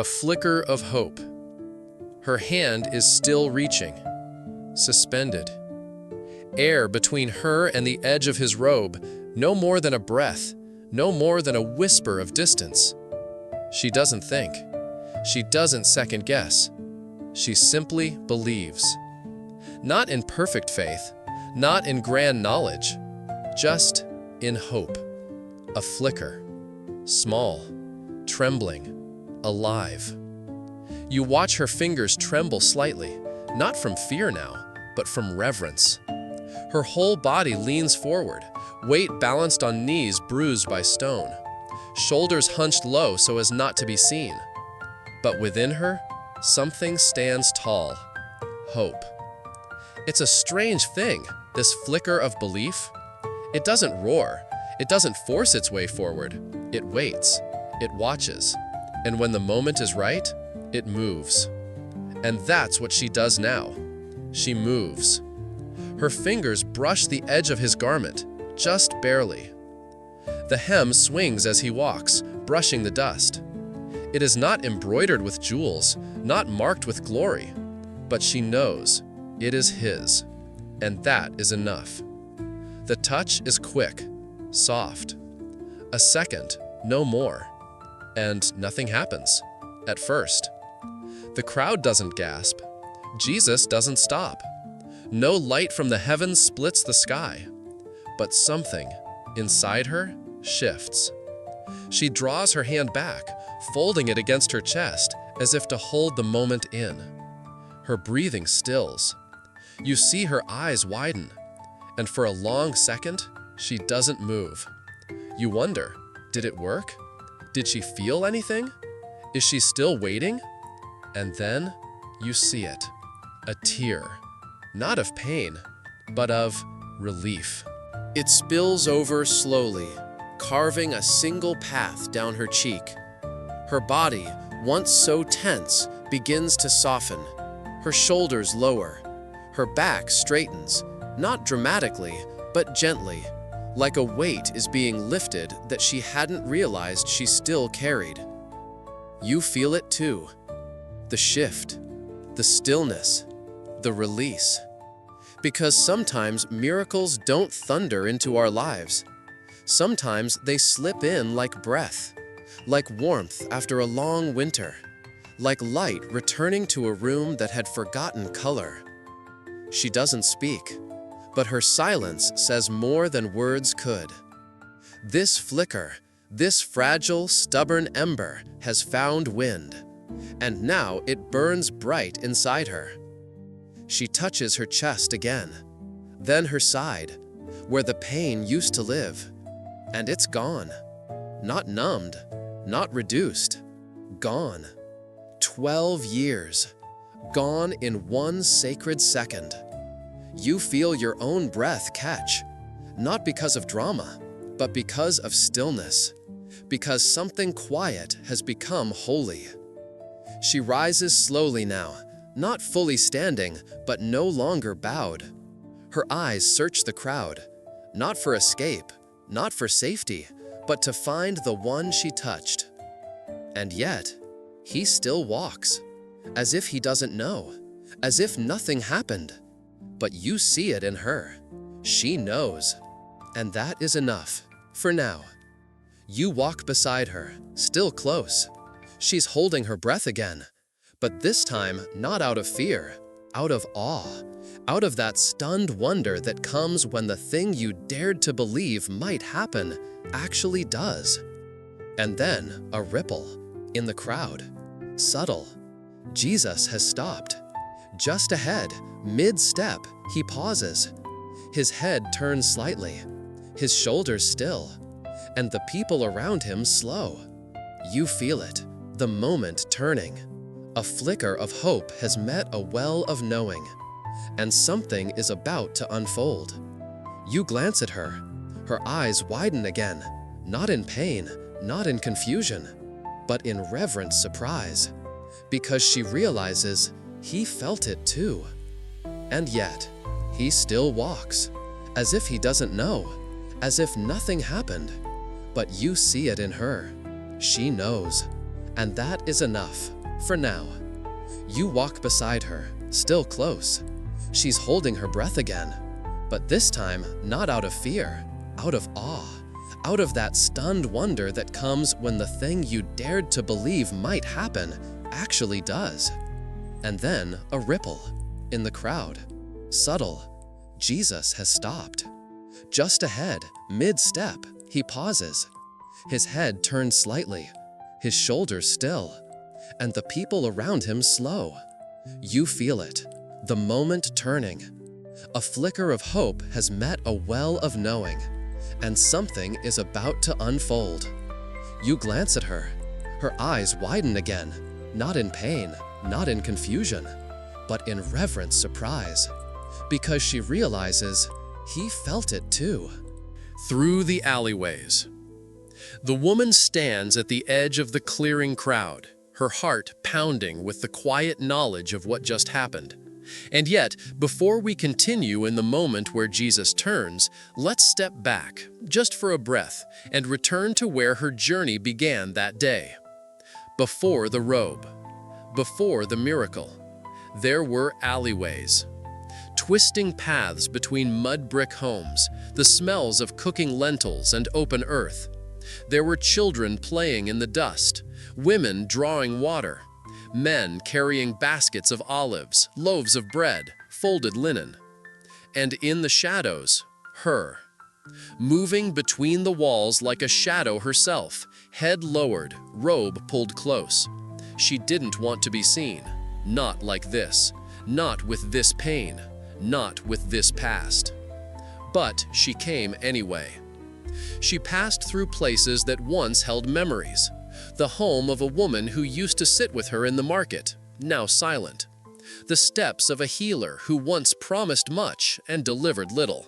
A flicker of hope. Her hand is still reaching, suspended. Air between her and the edge of his robe, no more than a breath, no more than a whisper of distance. She doesn't think. She doesn't second guess. She simply believes. Not in perfect faith, not in grand knowledge, just in hope. A flicker, small, trembling, alive. You watch her fingers tremble slightly, not from fear now, but from reverence. Her whole body leans forward, weight balanced on knees bruised by stone, shoulders hunched low so as not to be seen. But within her, something stands tall: hope. It's a strange thing, this flicker of belief. It doesn't roar, it doesn't force its way forward. It waits, it watches, and when the moment is right, it moves. And that's what she does now. She moves. Her fingers brush the edge of his garment, just barely. The hem swings as he walks, brushing the dust. It is not embroidered with jewels, not marked with glory, but she knows it is his, and that is enough. The touch is quick, soft. A second, no more, and nothing happens, at first. The crowd doesn't gasp. Jesus doesn't stop. No light from the heavens splits the sky. But something inside her shifts. She draws her hand back, folding it against her chest as if to hold the moment in. Her breathing stills. You see her eyes widen, and for a long second, she doesn't move. You wonder, did it work? Did she feel anything? Is she still waiting? And then you see it. A tear. Not of pain, but of relief. It spills over slowly, carving a single path down her cheek. Her body, once so tense, begins to soften. Her shoulders lower. Her back straightens, not dramatically, but gently, like a weight is being lifted that she hadn't realized she still carried. You feel it too. The shift, the stillness, the release. Because sometimes miracles don't thunder into our lives. Sometimes they slip in like breath, like warmth after a long winter, like light returning to a room that had forgotten color. She doesn't speak, but her silence says more than words could. This flicker, this fragile, stubborn ember has found wind, and now it burns bright inside her. She touches her chest again, then her side, where the pain used to live, and it's gone. Not numbed, not reduced, gone. 12 years, gone in one sacred second. You feel your own breath catch, not because of drama, but because of stillness, because something quiet has become holy. She rises slowly now, not fully standing, but no longer bowed. Her eyes search the crowd, not for escape, not for safety, but to find the one she touched. And yet, he still walks, as if he doesn't know, as if nothing happened. But you see it in her. She knows. And that is enough, for now. You walk beside her, still close. She's holding her breath again, but this time not out of fear, out of awe, out of that stunned wonder that comes when the thing you dared to believe might happen actually does. And then a ripple in the crowd, subtle. Jesus has stopped. Just ahead, mid-step, he pauses. His head turns slightly, his shoulders still, and the people around him slow. You feel it, the moment turning. A flicker of hope has met a well of knowing, and something is about to unfold. You glance at her. Her eyes widen again, not in pain, not in confusion, but in reverent surprise, because she realizes he felt it too. And yet, he still walks, as if he doesn't know, as if nothing happened. But you see it in her. She knows. And that is enough, for now. You walk beside her, still close. She's holding her breath again, but this time not out of fear, out of awe, out of that stunned wonder that comes when the thing you dared to believe might happen actually does. And then a ripple in the crowd, subtle. Jesus has stopped. Just ahead, mid-step, he pauses. His head turns slightly, his shoulders still, and the people around him slow. You feel it, the moment turning. A flicker of hope has met a well of knowing, and something is about to unfold. You glance at her. Her eyes widen again, not in pain, not in confusion, but in reverent surprise, because she realizes he felt it too. Through the alleyways. The woman stands at the edge of the clearing crowd, her heart pounding with the quiet knowledge of what just happened. And yet, before we continue in the moment where Jesus turns, let's step back, just for a breath, and return to where her journey began that day. Before the robe, before the miracle, there were alleyways. Twisting paths between mud brick homes, the smells of cooking lentils and open earth. There were children playing in the dust, women drawing water, men carrying baskets of olives, loaves of bread, folded linen. And in the shadows, her, moving between the walls like a shadow herself, head lowered, robe pulled close. She didn't want to be seen, not like this, not with this pain, not with this past. But she came anyway. She passed through places that once held memories. The home of a woman who used to sit with her in the market, now silent. The steps of a healer who once promised much and delivered little.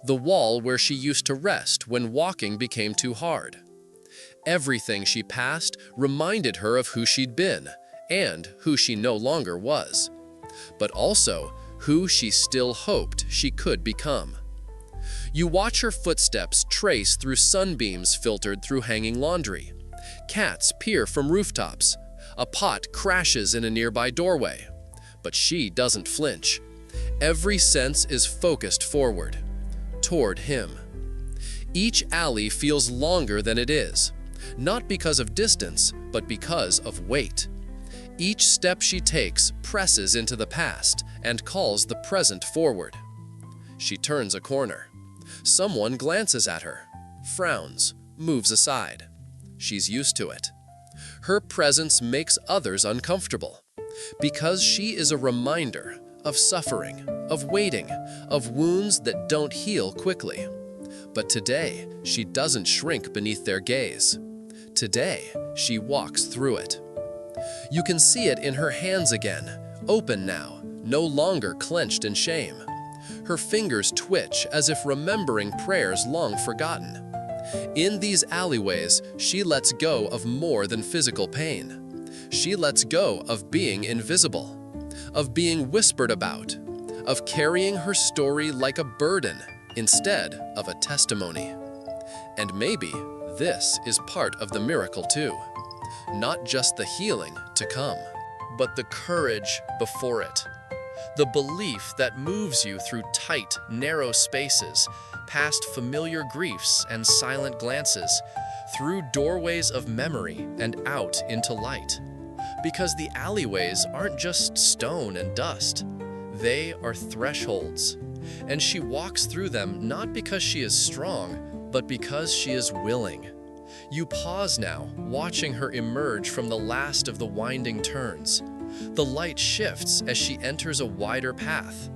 The wall where she used to rest when walking became too hard. Everything she passed reminded her of who she'd been and who she no longer was, but also who she still hoped she could become. You watch her footsteps trace through sunbeams filtered through hanging laundry. Cats peer from rooftops. A pot crashes in a nearby doorway. But she doesn't flinch. Every sense is focused forward, toward him. Each alley feels longer than it is, not because of distance, but because of weight. Each step she takes presses into the past and calls the present forward. She turns a corner. Someone glances at her, frowns, moves aside. She's used to it. Her presence makes others uncomfortable because she is a reminder of suffering, of waiting, of wounds that don't heal quickly. But today, she doesn't shrink beneath their gaze. Today, she walks through it. You can see it in her hands again, open now, no longer clenched in shame. Her fingers twitch as if remembering prayers long forgotten. In these alleyways, she lets go of more than physical pain. She lets go of being invisible, of being whispered about, of carrying her story like a burden instead of a testimony. And maybe this is part of the miracle too. Not just the healing to come, but the courage before it. The belief that moves you through tight, narrow spaces, past familiar griefs and silent glances, through doorways of memory and out into light. Because the alleyways aren't just stone and dust. They are thresholds. And she walks through them not because she is strong, but because she is willing. You pause now, watching her emerge from the last of the winding turns. The light shifts as she enters a wider path.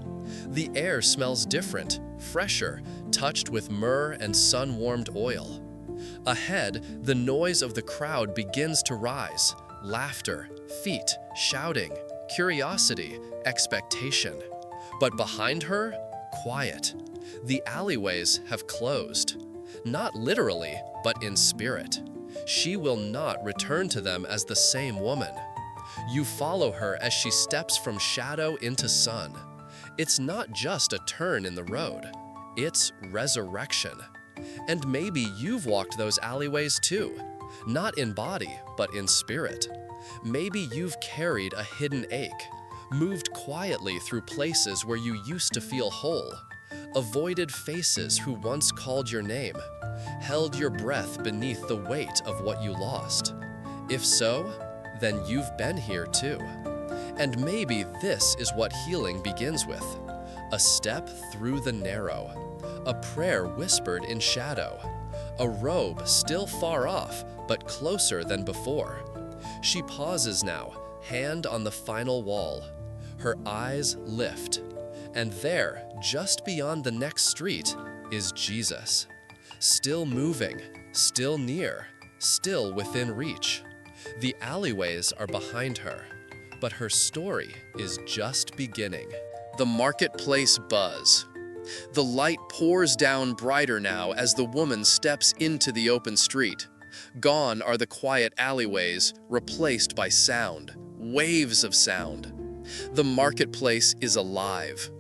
The air smells different, fresher, touched with myrrh and sun-warmed oil. Ahead, the noise of the crowd begins to rise. Laughter, feet, shouting, curiosity, expectation. But behind her, quiet. The alleyways have closed. Not literally, but in spirit. She will not return to them as the same woman. You follow her as she steps from shadow into sun. It's not just a turn in the road. It's resurrection. And maybe you've walked those alleyways too. not in body, but in spirit. Maybe you've carried a hidden ache, moved quietly through places where you used to feel whole, avoided faces who once called your name, held your breath beneath the weight of what you lost. If so, then you've been here too. And maybe this is what healing begins with: a step through the narrow, a prayer whispered in shadow, a robe still far off, but closer than before. She pauses now, hand on the final wall. Her eyes lift, and there, just beyond the next street, is Jesus. Still moving, still near, still within reach. The alleyways are behind her, but her story is just beginning. The marketplace buzz. The light pours down brighter now as the woman steps into the open street. Gone are the quiet alleyways, replaced by sound, waves of sound. The marketplace is alive.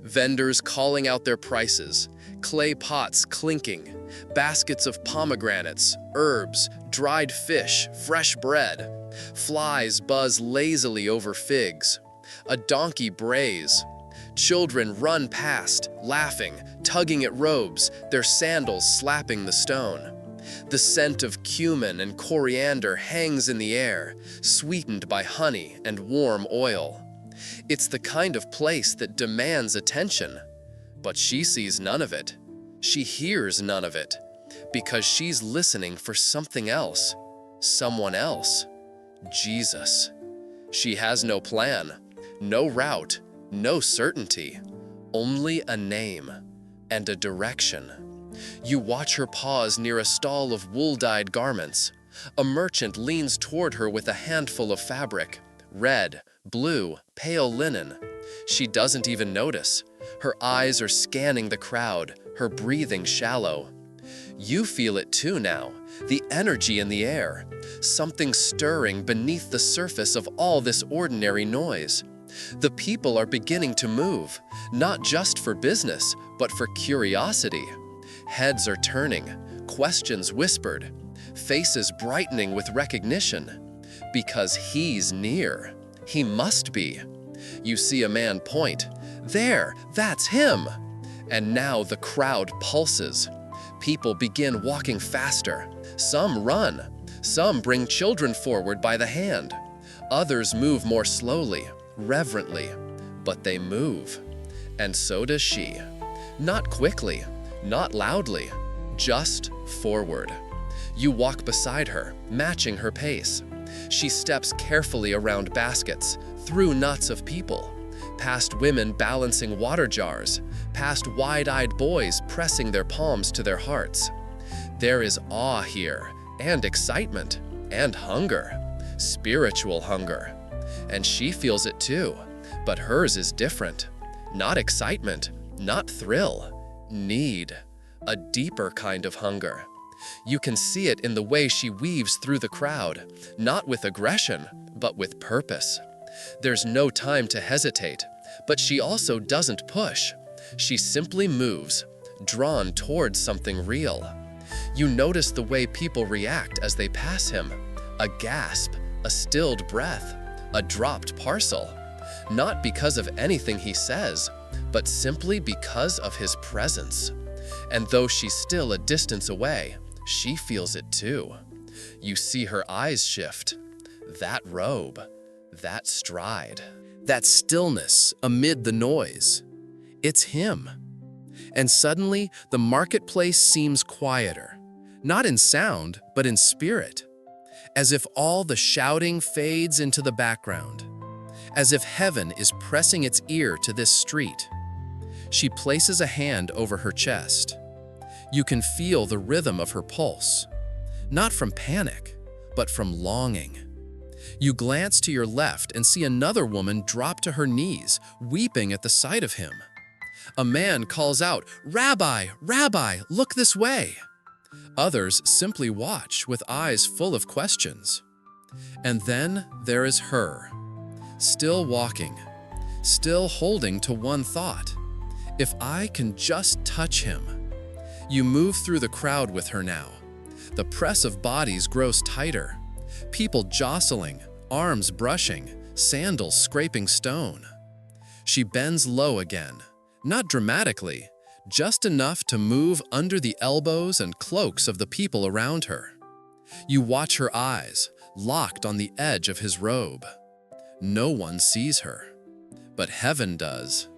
Vendors calling out their prices, clay pots clinking, baskets of pomegranates, herbs, dried fish, fresh bread. Flies buzz lazily over figs. A donkey brays. Children run past, laughing, tugging at robes, their sandals slapping the stone. The scent of cumin and coriander hangs in the air, sweetened by honey and warm oil. It's the kind of place that demands attention, but she sees none of it. She hears none of it, because she's listening for something else, someone else, Jesus. She has no plan, no route, no certainty, only a name and a direction. You watch her pause near a stall of wool-dyed garments. A merchant leans toward her with a handful of fabric, red, blue, pale linen. She doesn't even notice. Her eyes are scanning the crowd, her breathing shallow. You feel it too now, the energy in the air, something stirring beneath the surface of all this ordinary noise. The people are beginning to move, not just for business, but for curiosity. Heads are turning, questions whispered, faces brightening with recognition. Because he's near. He must be. You see a man point. There, that's him. And now the crowd pulses. People begin walking faster. Some run. Some bring children forward by the hand. Others move more slowly, reverently, but they move. And so does she. Not quickly, not loudly, just forward. You walk beside her, matching her pace. She steps carefully around baskets, through knots of people, past women balancing water jars, past wide-eyed boys pressing their palms to their hearts. There is awe here, and excitement, and hunger, spiritual hunger. And she feels it too, but hers is different. Not excitement, not thrill, need, a deeper kind of hunger. You can see it in the way she weaves through the crowd, not with aggression, but with purpose. There's no time to hesitate, but she also doesn't push. She simply moves, drawn towards something real. You notice the way people react as they pass him. A gasp, a stilled breath, a dropped parcel. Not because of anything he says, but simply because of his presence. And though she's still a distance away, she feels it too. You see her eyes shift. That robe, that stride, that stillness amid the noise. It's him. And suddenly, the marketplace seems quieter. Not in sound, but in spirit. As if all the shouting fades into the background. As if heaven is pressing its ear to this street. She places a hand over her chest. You can feel the rhythm of her pulse. Not from panic, but from longing. You glance to your left and see another woman drop to her knees, weeping at the sight of him. A man calls out, "Rabbi, Rabbi, look this way." Others simply watch with eyes full of questions. And then there is her, still walking, still holding to one thought. If I can just touch him. You move through the crowd with her now. The press of bodies grows tighter. People jostling, arms brushing, sandals scraping stone. She bends low again, not dramatically, just enough to move under the elbows and cloaks of the people around her. You watch her eyes, locked on the edge of his robe. No one sees her, but heaven does.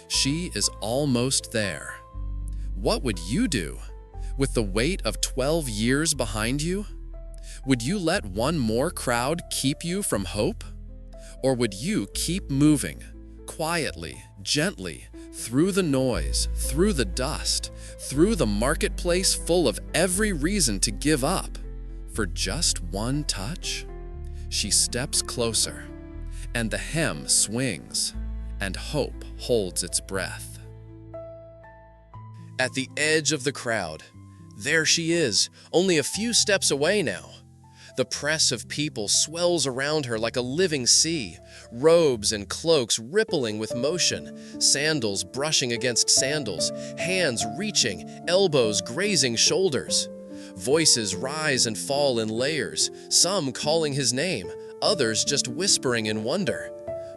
She is almost there. What would you do? With the weight of 12 years behind you? Would you let one more crowd keep you from hope? Or would you keep moving, quietly, gently, through the noise, through the dust, through the marketplace full of every reason to give up, for just one touch? She steps closer, and the hem swings, and hope holds its breath. At the edge of the crowd, there she is, only a few steps away now. The press of people swells around her like a living sea, robes and cloaks rippling with motion, sandals brushing against sandals, hands reaching, elbows grazing shoulders. Voices rise and fall in layers, some calling his name, others just whispering in wonder.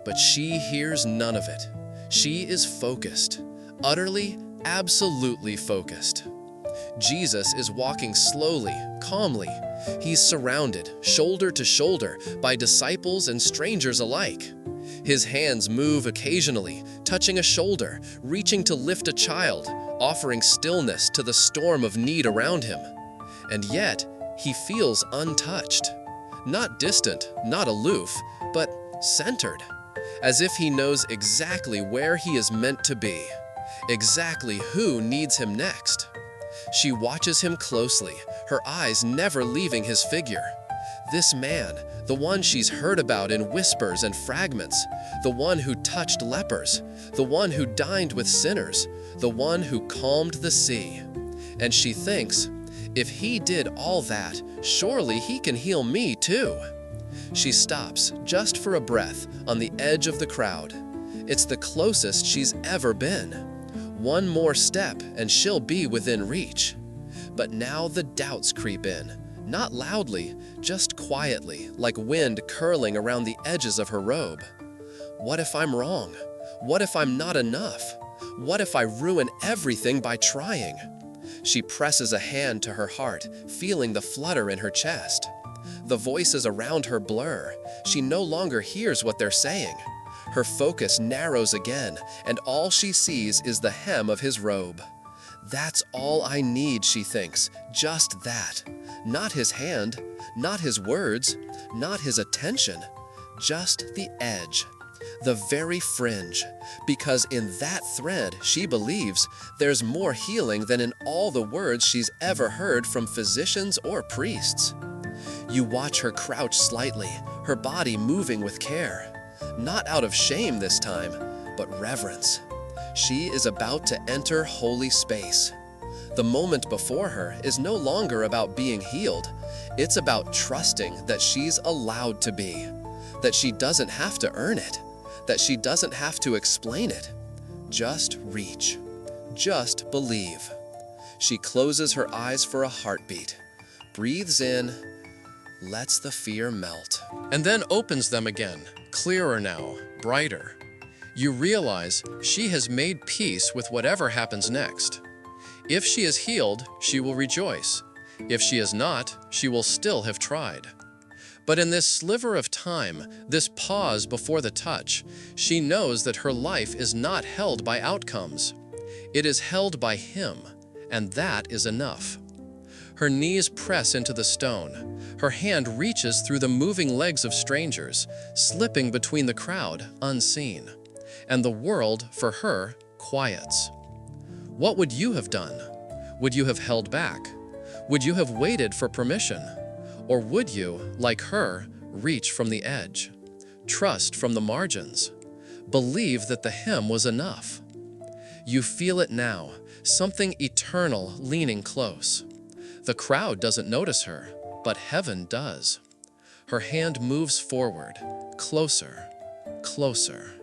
But she hears none of it. She is focused, utterly, absolutely focused. Jesus is walking slowly, calmly. He's surrounded, shoulder to shoulder, by disciples and strangers alike. His hands move occasionally, touching a shoulder, reaching to lift a child, offering stillness to the storm of need around him. And yet, he feels untouched. Not distant, not aloof, but centered, as if he knows exactly where he is meant to be, exactly who needs him next. She watches him closely, her eyes never leaving his figure. This man, the one she's heard about in whispers and fragments, the one who touched lepers, the one who dined with sinners, the one who calmed the sea. And she thinks, if he did all that, surely he can heal me too. She stops, just for a breath, on the edge of the crowd. It's the closest she's ever been. One more step and she'll be within reach. But now the doubts creep in, not loudly, just quietly, like wind curling around the edges of her robe. What if I'm wrong? What if I'm not enough? What if I ruin everything by trying? She presses a hand to her heart, feeling the flutter in her chest. The voices around her blur. She no longer hears what they're saying. Her focus narrows again, and all she sees is the hem of his robe. That's all I need, she thinks, just that. Not his hand, not his words, not his attention, just the edge, the very fringe, because in that thread, she believes, there's more healing than in all the words she's ever heard from physicians or priests. You watch her crouch slightly, her body moving with care. Not out of shame this time, but reverence. She is about to enter holy space. The moment before her is no longer about being healed. It's about trusting that she's allowed to be, that she doesn't have to earn it, that she doesn't have to explain it. Just reach. Just believe. She closes her eyes for a heartbeat, breathes in, lets the fear melt, And then opens them again, clearer now, brighter. You realize she has made peace with whatever happens next. If she is healed, she will rejoice. If she is not, she will still have tried. But in this sliver of time, this pause before the touch, she knows that her life is not held by outcomes. It is held by him, and that is enough. Her knees press into the stone. Her hand reaches through the moving legs of strangers, slipping between the crowd, unseen. And the world, for her, quiets. What would you have done? Would you have held back? Would you have waited for permission? Or would you, like her, reach from the edge? Trust from the margins? Believe that the hem was enough? You feel it now, something eternal leaning close. The crowd doesn't notice her, but heaven does. Her hand moves forward, closer, closer.